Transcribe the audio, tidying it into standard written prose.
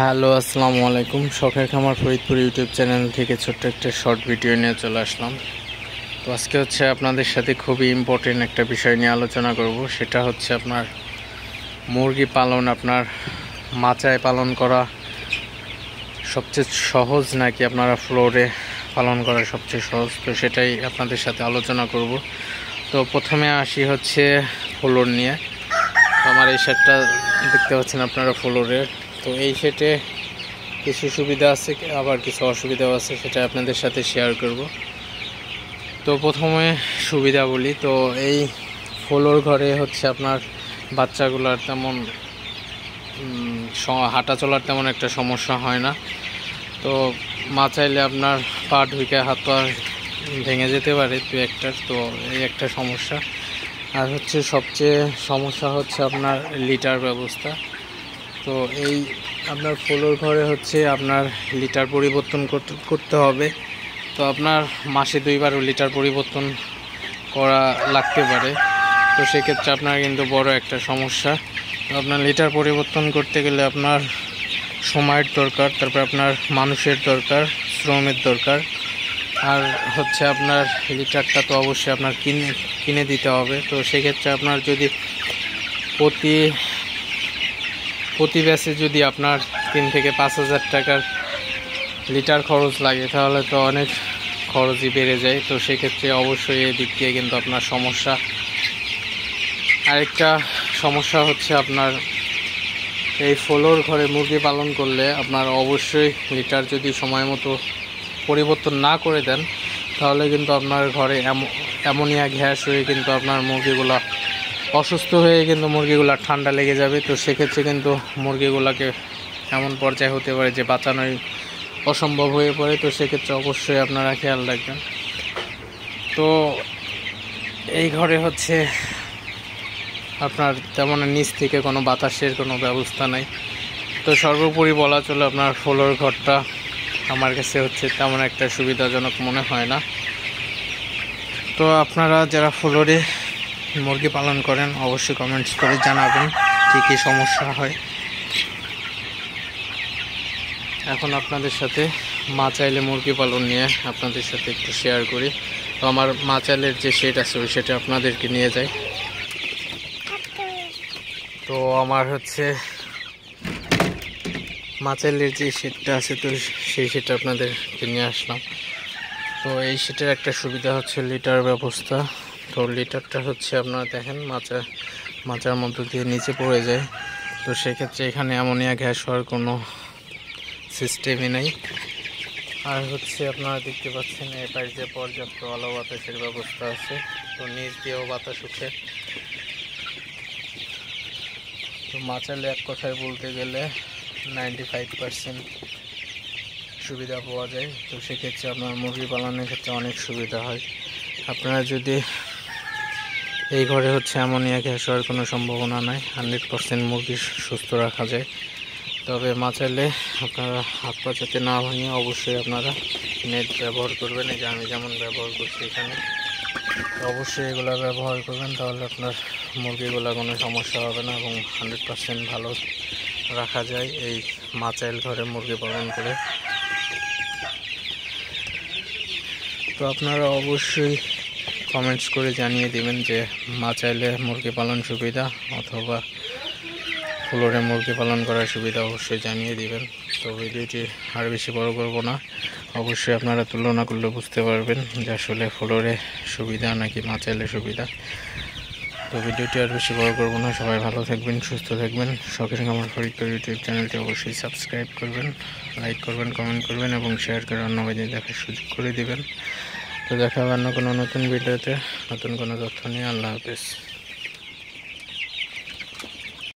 Hello, আসসালামু আলাইকুম। শখের খামার ফরিদপুর ইউটিউব চ্যানেল থেকে ছোট্ট একটা শর্ট ভিডিও নিয়ে চলে আসলাম। তো আজকে হচ্ছে আপনাদের সাথে খুবই ইম্পর্টেন্ট একটা বিষয় নিয়ে আলোচনা করব। সেটা হচ্ছে আপনার মুরগি পালন, আপনার মাচায় পালন করা সবচেয়ে সহজ নাকি আপনারা ফ্লোরে পালন করা সবচেয়ে সহজ, তো সেটাই আপনাদের সাথে আলোচনা করব। তো প্রথমে আসি হচ্ছে ফ্লোর নিয়ে। তো আমার এই সেটটা দেখতে পাচ্ছেন আপনারা ফ্লোরের। তো এই সেটে কিছু সুবিধা আছে, আবার কিছু অসুবিধাও আছে, সেটা আপনাদের সাথে শেয়ার করব। তো প্রথমে সুবিধা বলি। তো এই ফ্লোর ঘরে হচ্ছে আপনার বাচ্চাগুলোর তেমন হাঁটা চলার তেমন একটা সমস্যা হয় না। তো চাইলে আপনার পা ঢুকে হাত পা ভেঙে যেতে পারে দু একটার, তো এই একটা সমস্যা। আর হচ্ছে সবচেয়ে সমস্যা হচ্ছে আপনার লিটার ব্যবস্থা। তো এই আপনার ফ্লোর ঘরে হচ্ছে আপনার লিটার পরিবর্তন করতে হবে। তো আপনার মাসে 2বার লিটার পরিবর্তন করা লাগতে পারে। তো সেক্ষেত্রে আপনার কিন্তু বড় একটা সমস্যা। তো আপনার লিটার পরিবর্তন করতে গেলে আপনার সময়ের দরকার, তারপর আপনার মানুষের দরকার, শ্রমের দরকার। আর হচ্ছে আপনার লিটারটা তো অবশ্যই আপনার কিনে দিতে হবে। তো সেক্ষেত্রে আপনার যদি প্রতি ব্যাচে যদি আপনার 3 থেকে 5,000 টাকার লিটার খরচ লাগে, তাহলে তো অনেক খরচই বেড়ে যায়। তো সেক্ষেত্রে অবশ্যই এই দিক দিয়ে কিন্তু আপনার সমস্যা। আরেকটা সমস্যা হচ্ছে আপনার এই ফ্লোর ঘরে মুরগি পালন করলে আপনার অবশ্যই লিটার যদি সময় মতো পরিবর্তন না করে দেন, তাহলে কিন্তু আপনার ঘরে অ্যামোনিয়া গ্যাস হয়ে কিন্তু আপনার মুরগিগুলো অসুস্থ হয়ে কিন্তু মুরগিগুলো ঠান্ডা লেগে যাবে। তো সেক্ষেত্রে কিন্তু মুরগিগুলোকে এমন পর্যায়ে হতে পারে যে বাঁচানোই অসম্ভব হয়ে পড়ে। তো সেক্ষেত্রে অবশ্যই আপনারা খেয়াল রাখবেন। তো এই ঘরে হচ্ছে আপনার তেমন নিচ থেকে কোনো বাতাসের কোনো ব্যবস্থা নাই। তো সর্বোপরি বলা চলে আপনার ফ্লোর ঘরটা আমার কাছে হচ্ছে তেমন একটা সুবিধাজনক মনে হয় না। তো আপনারা যারা ফ্লোরে মুরগি পালন করেন অবশ্যই কমেন্টস করে জানাবেন কী কী সমস্যা হয়। এখন আপনাদের সাথে চাইলে মুরগি পালন নিয়ে আপনাদের সাথে একটু শেয়ার করি। তো আমার চাইলের যে শেড আছে ওই সেটা আপনাদেরকে নিয়ে যাই। তো আমার হচ্ছে চাইলের যে শেডটা আছে, তো সেই শেডটা আপনাদেরকে নিয়ে আসলাম। তো এই শেডের একটা সুবিধা হচ্ছে লিটার ব্যবস্থা। তো লিটারটা হচ্ছে আপনারা দেখেন মাচার মধ্য দিয়ে নিচে পড়ে যায়। তো সেক্ষেত্রে এখানে অ্যামোনিয়া গ্যাস হওয়ার কোনো সিস্টেমই নেই। আর হচ্ছে আপনারা দেখতে পাচ্ছেন এই পাশে পর্যাপ্ত আলো বাতাসের ব্যবস্থা আছে। তো নিচ দিয়েও বাতাস উঠে। তো মাচালে এক কথায় বলতে গেলে 95% সুবিধা পাওয়া যায়। তো সেক্ষেত্রে আপনার মুরগি পালনের ক্ষেত্রে অনেক সুবিধা হয়। আপনারা যদি এই ঘরে হচ্ছে অ্যামোনিয়া গ্যাস হওয়ার কোনো সম্ভাবনা নাই, 100% মুরগি সুস্থ রাখা যায়। তবে চাইলে আপনারা হাত পা যাতে না ভাঙিয়ে অবশ্যই আপনারা নেট ব্যবহার করবেন। এই যে আমি যেমন ব্যবহার করছি এখানে, অবশ্যই এগুলো ব্যবহার করবেন, তাহলে আপনার মুরগিগুলো কোনো সমস্যা হবে না এবং 100% ভালো রাখা যায় এই চাইল ঘরে মুরগি পালন করে। তো আপনারা অবশ্যই কমেন্টস করে জানিয়ে দেবেন যে চাইলে মুরগি পালন সুবিধা অথবা ফ্লোরে মুরগি পালন করার সুবিধা অবশ্যই জানিয়ে দিবেন। তো ভিডিওটি আর বেশি বড় করব না, অবশ্যই আপনারা তুলনা করলে বুঝতে পারবেন যে আসলে ফ্লোরে সুবিধা নাকি চাইলে সুবিধা। তো ভিডিওটি আর বেশি বড় করব না, সবাই ভালো থাকবেন, সুস্থ থাকবেন। শখের খামার ফরিদপুর ইউটিউব চ্যানেলটি অবশ্যই সাবস্ক্রাইব করবেন, লাইক করবেন, কমেন্ট করবেন এবং শেয়ার করে অন্য ভাইদের দেখার সুযোগ করে দিবেন। তো দেখা হবে অন্য কোনো নতুন ভিডিওতে নতুন কোনো তথ্য নিয়ে। আল্লাহ হাফেজ।